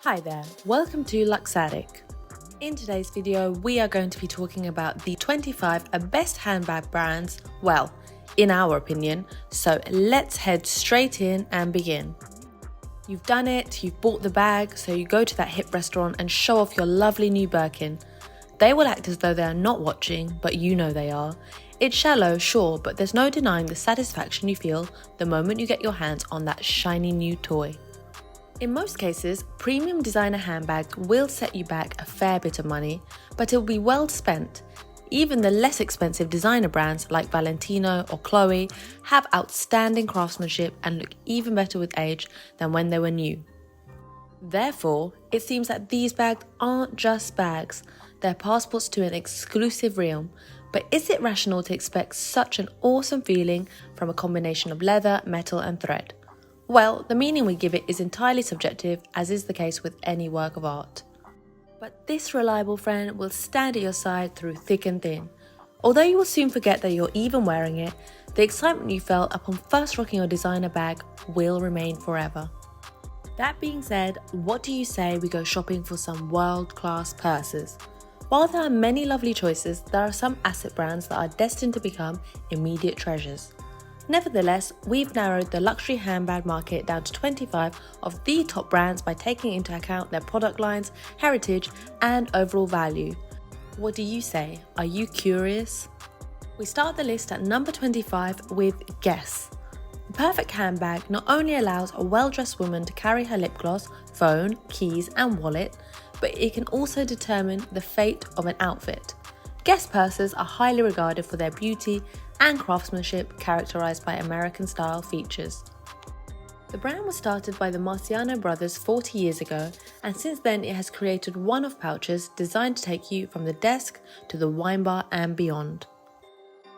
Hi there, welcome to Luxadic. In today's video, we are going to be talking about the 25 best handbag brands, well, in our opinion, so let's head straight in and begin. You've done it, you've bought the bag, so you go to that hip restaurant and show off your lovely new Birkin. They will act as though they are not watching, but you know they are. It's shallow, sure, but there's no denying the satisfaction you feel the moment you get your hands on that shiny new toy. In most cases, premium designer handbags will set you back a fair bit of money, but it will be well spent. Even the less expensive designer brands like Valentino or Chloe have outstanding craftsmanship and look even better with age than when they were new. Therefore, it seems that these bags aren't just bags, they're passports to an exclusive realm. But is it rational to expect such an awesome feeling from a combination of leather, metal and thread? Well, the meaning we give it is entirely subjective, as is the case with any work of art. But this reliable friend will stand at your side through thick and thin. Although you will soon forget that you're even wearing it, the excitement you felt upon first rocking your designer bag will remain forever. That being said, what do you say we go shopping for some world-class purses? While there are many lovely choices, there are some asset brands that are destined to become immediate treasures. Nevertheless, we've narrowed the luxury handbag market down to 25 of the top brands by taking into account their product lines, heritage, and overall value. What do you say? Are you curious? We start the list at number 25 with Guess. The perfect handbag not only allows a well-dressed woman to carry her lip gloss, phone, keys, and wallet, but it can also determine the fate of an outfit. Guess purses are highly regarded for their beauty and craftsmanship characterized by American-style features. The brand was started by the Marciano brothers 40 years ago, and since then it has created one-off pouches designed to take you from the desk to the wine bar and beyond.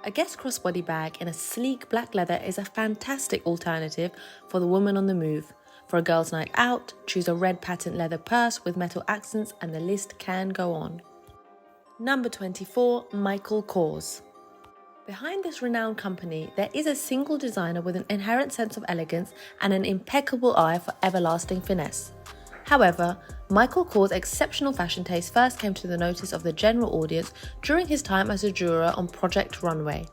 A Guess crossbody bag in a sleek black leather is a fantastic alternative for the woman on the move. For a girl's night out, choose a red patent leather purse with metal accents and the list can go on. Number 24, Michael Kors. Behind this renowned company, there is a single designer with an inherent sense of elegance and an impeccable eye for everlasting finesse. However, Michael Kors' exceptional fashion taste first came to the notice of the general audience during his time as a juror on Project Runway.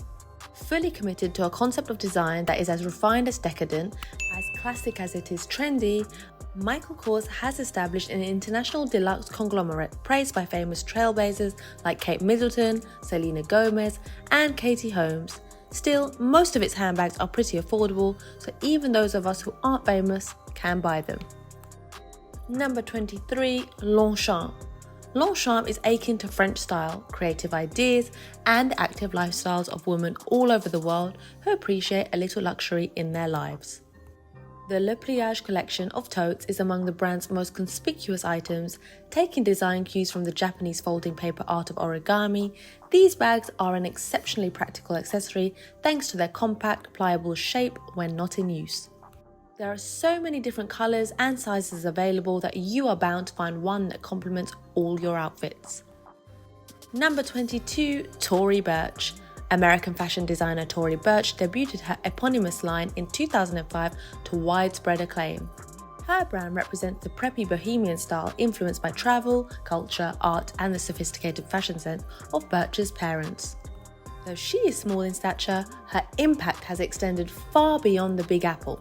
Fully committed to a concept of design that is as refined as decadent, as classic as it is trendy, Michael Kors has established an international deluxe conglomerate praised by famous trailblazers like Kate Middleton, Selena Gomez, and Katie Holmes. Still, most of its handbags are pretty affordable, so even those of us who aren't famous can buy them. Number 23, Longchamp. Longchamp is akin to French style, creative ideas, and active lifestyles of women all over the world who appreciate a little luxury in their lives. The Le Pliage collection of totes is among the brand's most conspicuous items. Taking design cues from the Japanese folding paper art of origami, these bags are an exceptionally practical accessory thanks to their compact, pliable shape when not in use. There are so many different colours and sizes available that you are bound to find one that complements all your outfits. Number 22, Tory Burch. American fashion designer Tory Burch debuted her eponymous line in 2005 to widespread acclaim. Her brand represents the preppy bohemian style influenced by travel, culture, art, and the sophisticated fashion sense of Burch's parents. Though she is small in stature, her impact has extended far beyond the Big Apple.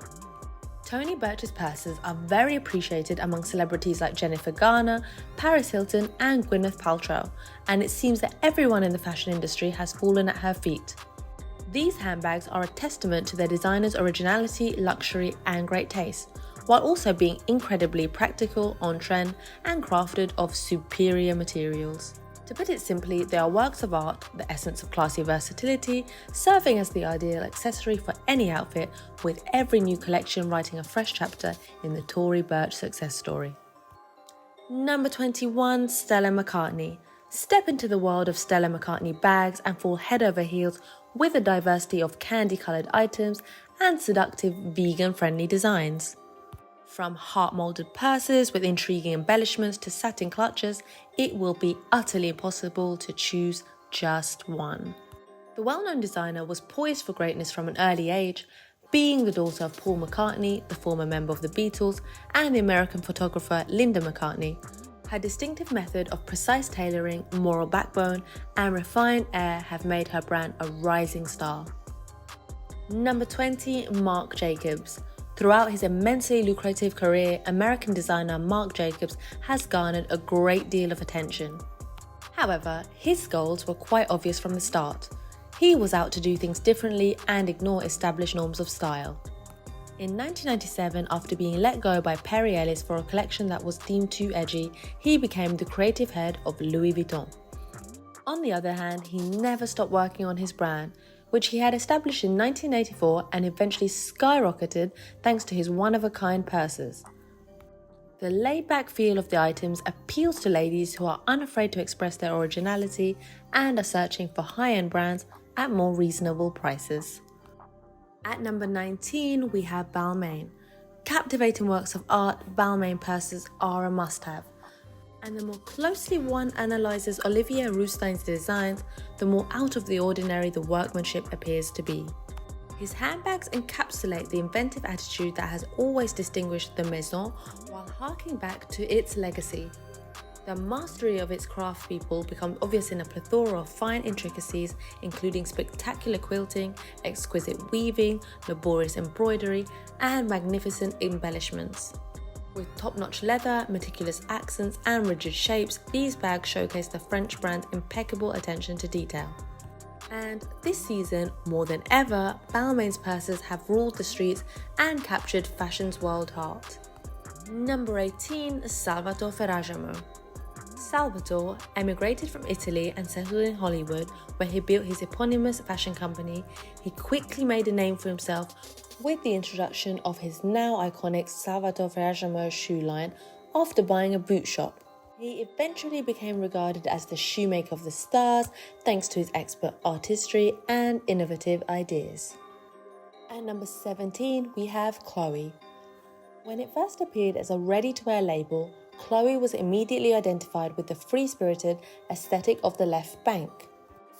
Tony Burch's purses are very appreciated among celebrities like Jennifer Garner, Paris Hilton, and Gwyneth Paltrow, and it seems that everyone in the fashion industry has fallen at her feet. These handbags are a testament to their designer's originality, luxury, and great taste, while also being incredibly practical, on-trend, and crafted of superior materials. To put it simply, they are works of art, the essence of classy versatility, serving as the ideal accessory for any outfit, with every new collection writing a fresh chapter in the Tory Burch success story. Number 21, Stella McCartney. Step into the world of Stella McCartney bags and fall head over heels with a diversity of candy-coloured items and seductive vegan-friendly designs. From heart-molded purses with intriguing embellishments to satin clutches, it will be utterly impossible to choose just one. The well-known designer was poised for greatness from an early age, being the daughter of Paul McCartney, the former member of the Beatles, and the American photographer Linda McCartney. Her distinctive method of precise tailoring, moral backbone, and refined air have made her brand a rising star. Number 20, Marc Jacobs. Throughout his immensely lucrative career, American designer Marc Jacobs has garnered a great deal of attention. However, his goals were quite obvious from the start. He was out to do things differently and ignore established norms of style. In 1997, after being let go by Perry Ellis for a collection that was deemed too edgy, he became the creative head of Louis Vuitton. On the other hand, he never stopped working on his brand, which he had established in 1984 and eventually skyrocketed thanks to his one-of-a-kind purses. The laid-back feel of the items appeals to ladies who are unafraid to express their originality and are searching for high-end brands at more reasonable prices. At number 19, we have Balmain. Captivating works of art, Balmain purses are a must-have. And the more closely one analyses Olivier Rousteing's designs, the more out of the ordinary the workmanship appears to be. His handbags encapsulate the inventive attitude that has always distinguished the Maison while harking back to its legacy. The mastery of its craftspeople becomes obvious in a plethora of fine intricacies, including spectacular quilting, exquisite weaving, laborious embroidery, and magnificent embellishments. With top-notch leather, meticulous accents, and rigid shapes, these bags showcase the French brand's impeccable attention to detail. And this season, more than ever, Balmain's purses have ruled the streets and captured fashion's wild heart. Number 18, Salvatore Ferragamo. Salvatore emigrated from Italy and settled in Hollywood, where he built his eponymous fashion company. He quickly made a name for himself with the introduction of his now iconic Salvatore Ferragamo shoe line after buying a boot shop. He eventually became regarded as the shoemaker of the stars thanks to his expert artistry and innovative ideas. At number 17, we have Chloe. When it first appeared as a ready-to-wear label, Chloe was immediately identified with the free-spirited aesthetic of the left bank.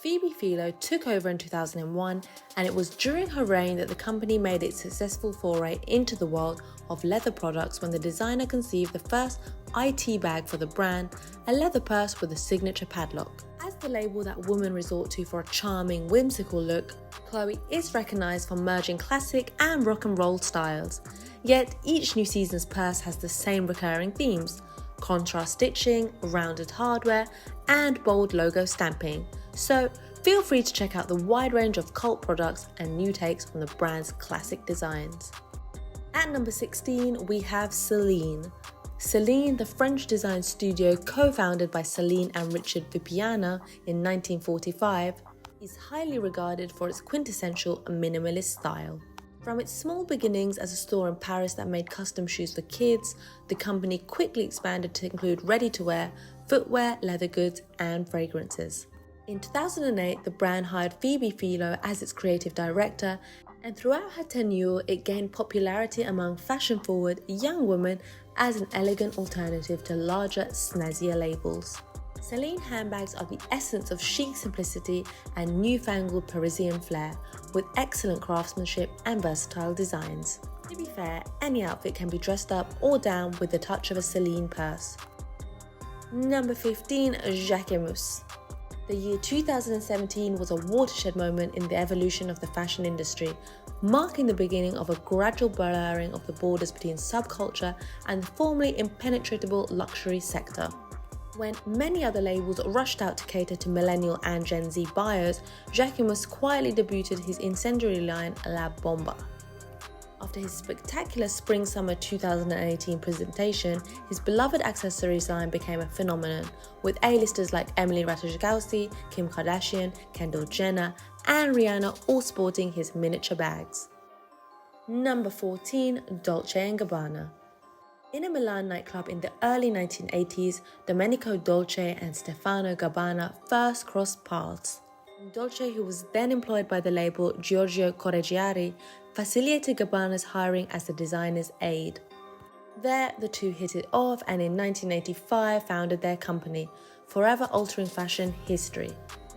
Phoebe Philo took over in 2001, and it was during her reign that the company made its successful foray into the world of leather products when the designer conceived the first IT bag for the brand, a leather purse with a signature padlock. As the label that women resort to for a charming, whimsical look, Chloe is recognized for merging classic and rock and roll styles. Yet each new season's purse has the same recurring themes: contrast stitching, rounded hardware, and bold logo stamping. So feel free to check out the wide range of cult products and new takes on the brand's classic designs. At number 16, we have Celine. Celine, the French design studio co-founded by Celine and Richard Vipiana in 1945, is highly regarded for its quintessential minimalist style. From its small beginnings as a store in Paris that made custom shoes for kids, the company quickly expanded to include ready-to-wear, footwear, leather goods, and fragrances. In 2008, the brand hired Phoebe Philo as its creative director, and throughout her tenure, it gained popularity among fashion-forward young women as an elegant alternative to larger, snazzier labels. Celine handbags are the essence of chic simplicity and newfangled Parisian flair, with excellent craftsmanship and versatile designs. To be fair, any outfit can be dressed up or down with the touch of a Celine purse. Number 15, Jacquemus. The year 2017 was a watershed moment in the evolution of the fashion industry, marking the beginning of a gradual blurring of the borders between subculture and the formerly impenetrable luxury sector. When many other labels rushed out to cater to millennial and Gen Z buyers, Jacquemus quietly debuted his incendiary line La Bomba. After his spectacular Spring-Summer 2018 presentation, his beloved accessories line became a phenomenon, with A-listers like Emily Ratajkowski, Kim Kardashian, Kendall Jenner, and Rihanna all sporting his miniature bags. Number 14, Dolce & Gabbana. In a Milan nightclub in the early 1980s, Domenico Dolce and Stefano Gabbana first crossed paths. Dolce, who was then employed by the label Giorgio Correggiari, facilitated Gabbana's hiring as the designer's aide. There, the two hit it off and in 1985 founded their company, forever altering fashion history.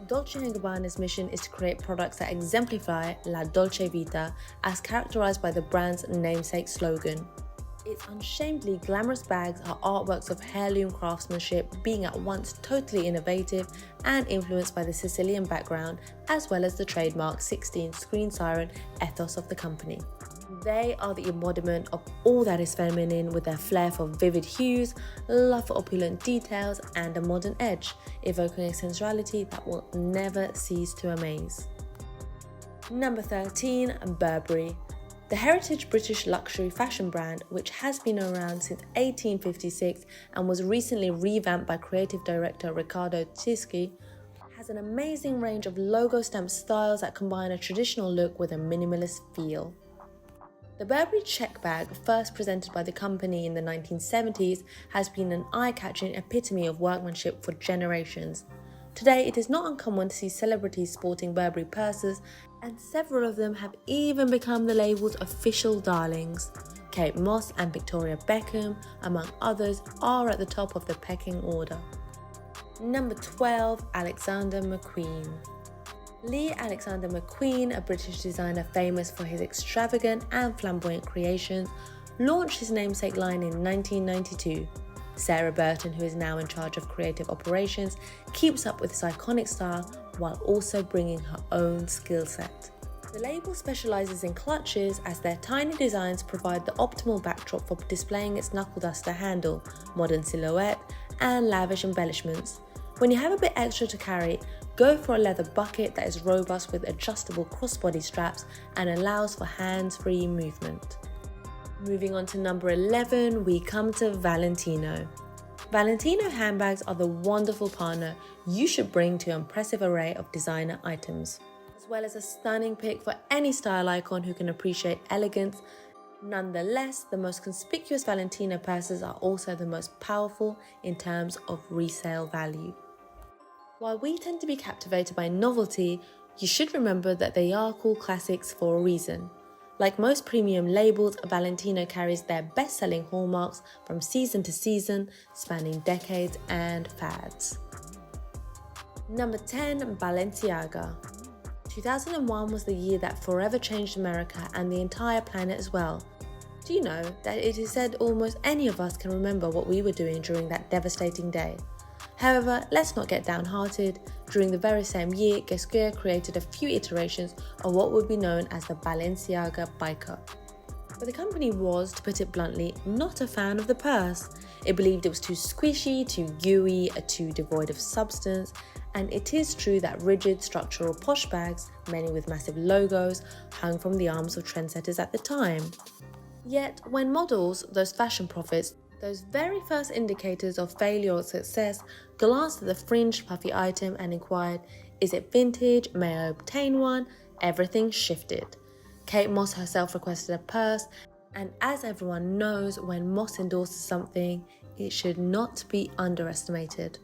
Dolce & Gabbana's mission is to create products that exemplify La Dolce Vita as characterized by the brand's namesake slogan. Its unshamedly glamorous bags are artworks of heirloom craftsmanship, being at once totally innovative and influenced by the Sicilian background, as well as the trademark 16 screen siren ethos of the company. They are the embodiment of all that is feminine, with their flair for vivid hues, love for opulent details, and a modern edge, evoking a sensuality that will never cease to amaze. Number 13, Burberry. The heritage British luxury fashion brand, which has been around since 1856 and was recently revamped by creative director Riccardo Tisci, has an amazing range of logo-stamped styles that combine a traditional look with a minimalist feel. The Burberry check bag, first presented by the company in the 1970s, has been an eye-catching epitome of workmanship for generations. Today, it is not uncommon to see celebrities sporting Burberry purses, and several of them have even become the label's official darlings. Kate Moss and Victoria Beckham, among others, are at the top of the pecking order. Number 12, Alexander McQueen. Lee Alexander McQueen, a British designer famous for his extravagant and flamboyant creations, launched his namesake line in 1992. Sarah Burton, who is now in charge of creative operations, keeps up with his iconic style while also bringing her own skill set. The label specializes in clutches, as their tiny designs provide the optimal backdrop for displaying its knuckle duster handle, modern silhouette, and lavish embellishments. When you have a bit extra to carry, go for a leather bucket that is robust with adjustable crossbody straps and allows for hands-free movement. Moving on to number 11, we come to Valentino. Valentino handbags are the wonderful partner you should bring to an impressive array of designer items, as well as a stunning pick for any style icon who can appreciate elegance. Nonetheless, the most conspicuous Valentino purses are also the most powerful in terms of resale value. While we tend to be captivated by novelty, you should remember that they are called classics for a reason. Like most premium labels, Valentino carries their best-selling hallmarks from season to season, spanning decades and fads. Number 10, Balenciaga. 2001 was the year that forever changed America and the entire planet as well. Do you know that it is said almost any of us can remember what we were doing during that devastating day? However, let's not get downhearted. During the very same year, Guesquier created a few iterations of what would be known as the Balenciaga biker. But the company was, to put it bluntly, not a fan of the purse. It believed it was too squishy, too gooey, too devoid of substance, and it is true that rigid structural posh bags, many with massive logos, hung from the arms of trendsetters at the time. Yet, when models, those fashion prophets, those very first indicators of failure or success, glanced at the fringed puffy item and inquired, "Is it vintage? May I obtain one?" everything shifted. Kate Moss herself requested a purse, and as everyone knows, when Moss endorses something, it should not be underestimated.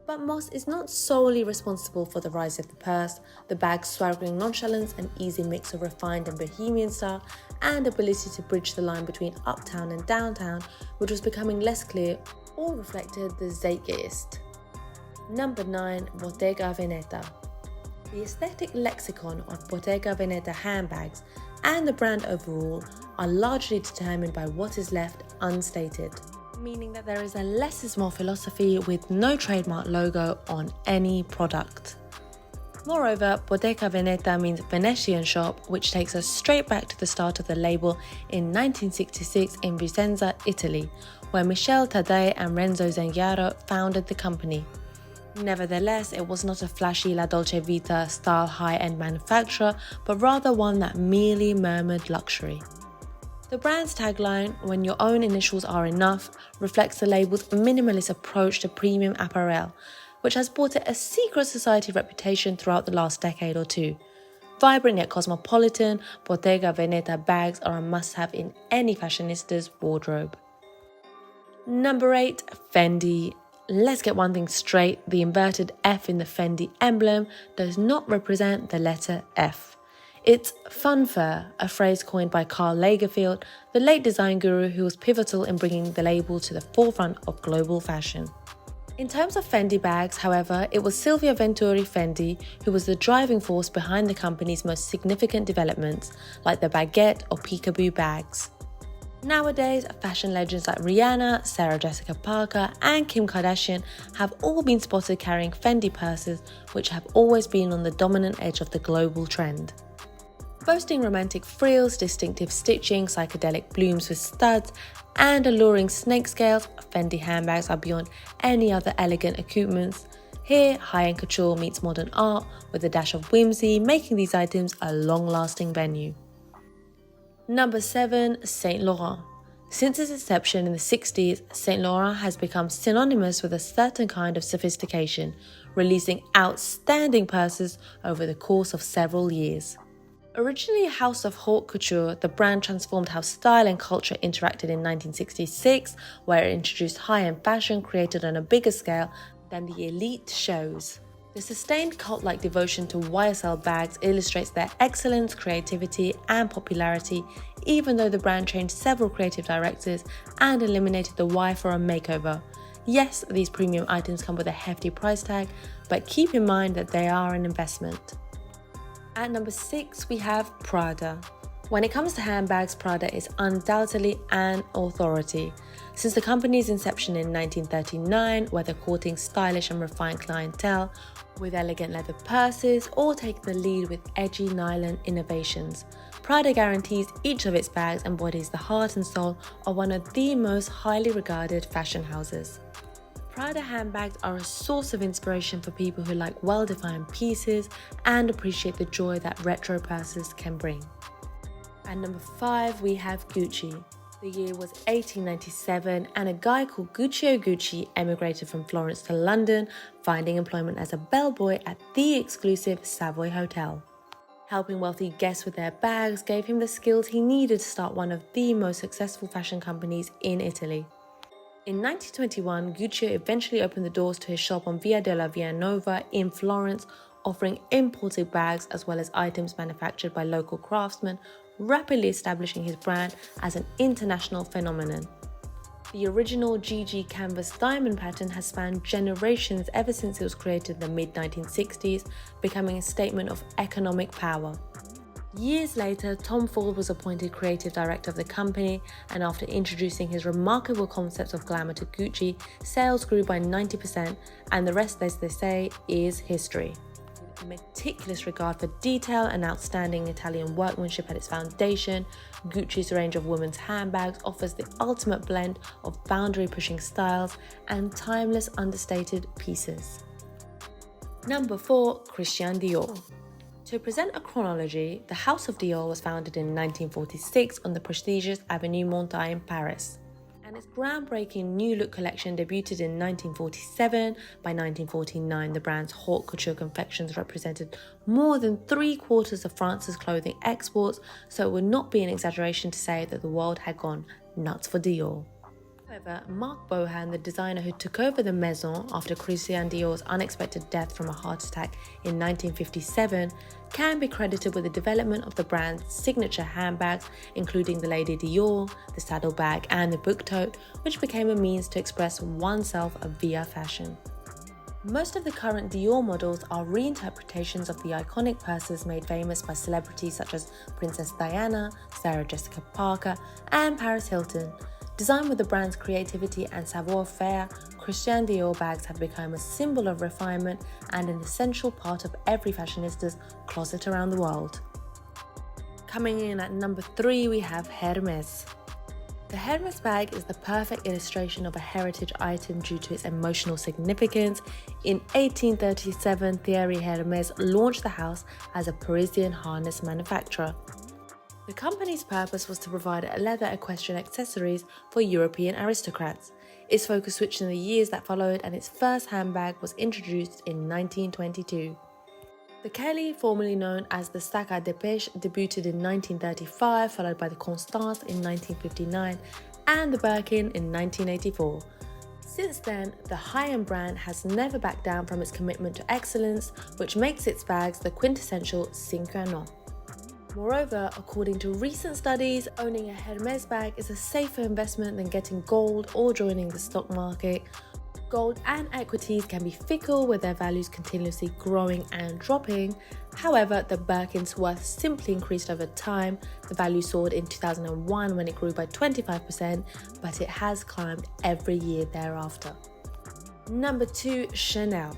But Moss is not solely responsible for the rise of the purse. The bag's swaggering nonchalance, an easy mix of refined and bohemian style, and ability to bridge the line between uptown and downtown, which was becoming less clear, all reflected the zeitgeist. Number 9, Bottega Veneta. The aesthetic lexicon of Bottega Veneta handbags and the brand overall are largely determined by what is left unstated, meaning that there is a less is more philosophy with no trademark logo on any product. Moreover, Bottega Veneta means Venetian shop, which takes us straight back to the start of the label in 1966 in Vicenza, Italy, where Michel Tadei and Renzo Zangiaro founded the company. Nevertheless, it was not a flashy La Dolce Vita style high-end manufacturer, but rather one that merely murmured luxury. The brand's tagline, "When your own initials are enough," reflects the label's minimalist approach to premium apparel, which has brought it a secret society reputation throughout the last decade or two. Vibrant yet cosmopolitan, Bottega Veneta bags are a must-have in any fashionista's wardrobe. Number 8, Fendi. Let's get one thing straight, the inverted F in the Fendi emblem does not represent the letter F. It's funfair, a phrase coined by Karl Lagerfeld, the late design guru who was pivotal in bringing the label to the forefront of global fashion. In terms of Fendi bags, however, it was Silvia Venturi Fendi who was the driving force behind the company's most significant developments, like the baguette or peekaboo bags. Nowadays, fashion legends like Rihanna, Sarah Jessica Parker, and Kim Kardashian have all been spotted carrying Fendi purses, which have always been on the dominant edge of the global trend. Boasting romantic frills, distinctive stitching, psychedelic blooms with studs, and alluring snake scales, Fendi handbags are beyond any other elegant accoutrements. Here, high-end couture meets modern art with a dash of whimsy, making these items a long-lasting venue. Number 7. Saint Laurent. Since its inception in the 60s, Saint Laurent has become synonymous with a certain kind of sophistication, releasing outstanding purses over the course of several years. Originally a house of haute couture, the brand transformed how style and culture interacted in 1966, where it introduced high-end fashion created on a bigger scale than the elite shows. The sustained cult-like devotion to YSL bags illustrates their excellence, creativity, and popularity, even though the brand changed several creative directors and eliminated the Y for a makeover. Yes, these premium items come with a hefty price tag, but keep in mind that they are an investment. At number 6, we have Prada. When it comes to handbags, Prada is undoubtedly an authority. Since the company's inception in 1939, whether courting stylish and refined clientele with elegant leather purses or taking the lead with edgy nylon innovations, Prada guarantees each of its bags embodies the heart and soul of one of the most highly regarded fashion houses. Prada handbags are a source of inspiration for people who like well-defined pieces and appreciate the joy that retro purses can bring. At number 5, we have Gucci. The year was 1897 and a guy called Guccio Gucci emigrated from Florence to London, finding employment as a bellboy at the exclusive Savoy Hotel. Helping wealthy guests with their bags gave him the skills he needed to start one of the most successful fashion companies in Italy. In 1921, Guccio eventually opened the doors to his shop on Via della Via Nova in Florence, offering imported bags as well as items manufactured by local craftsmen, rapidly establishing his brand as an international phenomenon. The original GG canvas diamond pattern has spanned generations ever since it was created in the mid-1960s, becoming a statement of economic power. Years later, Tom Ford was appointed creative director of the company, and after introducing his remarkable concept of glamour to Gucci, sales grew by 90%, and the rest, as they say, is history. Meticulous regard for detail and outstanding Italian workmanship at its foundation, Gucci's range of women's handbags offers the ultimate blend of boundary-pushing styles and timeless understated pieces. Number 4. Christian Dior. To present a chronology, the House of Dior was founded in 1946 on the prestigious Avenue Montaigne in Paris, and its groundbreaking New Look collection debuted in 1947. By 1949, the brand's haute couture confections represented more than 3/4 of France's clothing exports, so it would not be an exaggeration to say that the world had gone nuts for Dior. However, Marc Bohan, the designer who took over the Maison after Christian Dior's unexpected death from a heart attack in 1957, can be credited with the development of the brand's signature handbags, including the Lady Dior, the saddlebag, and the book tote, which became a means to express oneself via fashion. Most of the current Dior models are reinterpretations of the iconic purses made famous by celebrities such as Princess Diana, Sarah Jessica Parker, and Paris Hilton. Designed with the brand's creativity and savoir-faire, Christian Dior bags have become a symbol of refinement and an essential part of every fashionista's closet around the world. Coming in at number 3, we have Hermes. The Hermes bag is the perfect illustration of a heritage item due to its emotional significance. In 1837, Thierry Hermes launched the house as a Parisian harness manufacturer. The company's purpose was to provide leather equestrian accessories for European aristocrats. Its focus switched in the years that followed, and its first handbag was introduced in 1922. The Kelly, formerly known as the Sac à Dépêche, debuted in 1935, followed by the Constance in 1959 and the Birkin in 1984. Since then, the high-end brand has never backed down from its commitment to excellence, which makes its bags the quintessential cinq un an. Moreover, according to recent studies, owning a Hermes bag is a safer investment than getting gold or joining the stock market. Gold and equities can be fickle with their values continuously growing and dropping. However, the Birkin's worth simply increased over time. The value soared in 2001 when it grew by 25%, but it has climbed every year thereafter. Number 2, Chanel.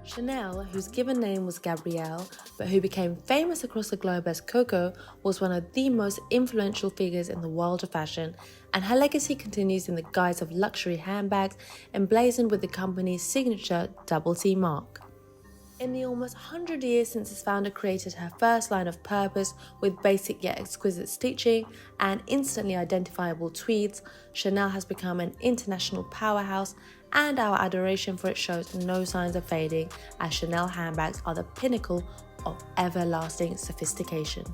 Chanel, whose given name was Gabrielle, but who became famous across the globe as Coco, was one of the most influential figures in the world of fashion, and her legacy continues in the guise of luxury handbags emblazoned with the company's signature double T mark. In the almost 100 years since its founder created her first line of purpose with basic yet exquisite stitching and instantly identifiable tweeds, Chanel has become an international powerhouse, and our adoration for it shows no signs of fading, as Chanel handbags are the pinnacle of everlasting sophistication.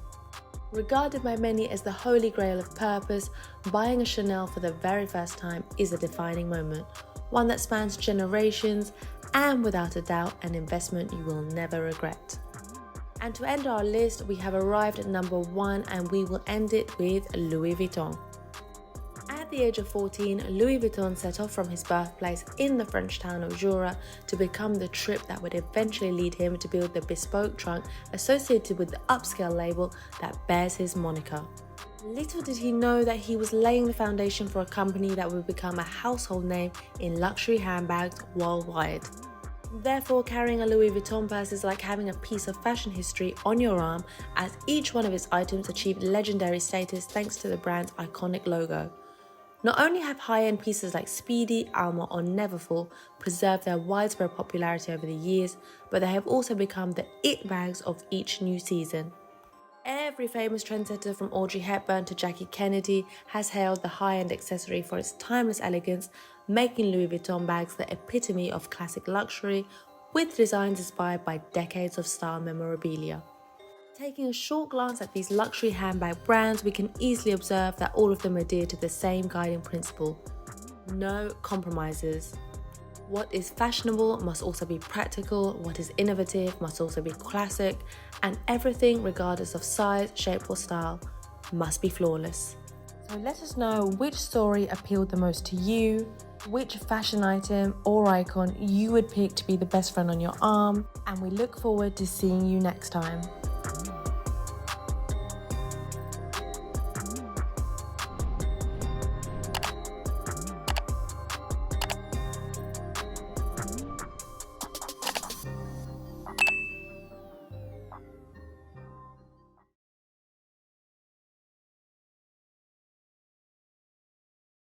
Regarded by many as the holy grail of purpose, buying a Chanel for the very first time is a defining moment, one that spans generations and without a doubt an investment you will never regret. And to end our list, we have arrived at number 1, and we will end it with Louis Vuitton. At the age of 14, Louis Vuitton set off from his birthplace in the French town of Jura to become the trip that would eventually lead him to build the bespoke trunk associated with the upscale label that bears his moniker. Little did he know that he was laying the foundation for a company that would become a household name in luxury handbags worldwide. Therefore, carrying a Louis Vuitton purse is like having a piece of fashion history on your arm, as each one of its items achieved legendary status thanks to the brand's iconic logo. Not only have high-end pieces like Speedy, Alma or Neverfull preserved their widespread popularity over the years, but they have also become the it bags of each new season. Every famous trendsetter from Audrey Hepburn to Jackie Kennedy has hailed the high-end accessory for its timeless elegance, making Louis Vuitton bags the epitome of classic luxury, with designs inspired by decades of style memorabilia. Taking a short glance at these luxury handbag brands, we can easily observe that all of them adhere to the same guiding principle: no compromises. What is fashionable must also be practical, what is innovative must also be classic, and everything, regardless of size, shape or style, must be flawless. So let us know which story appealed the most to you, which fashion item or icon you would pick to be the best friend on your arm, and we look forward to seeing you next time.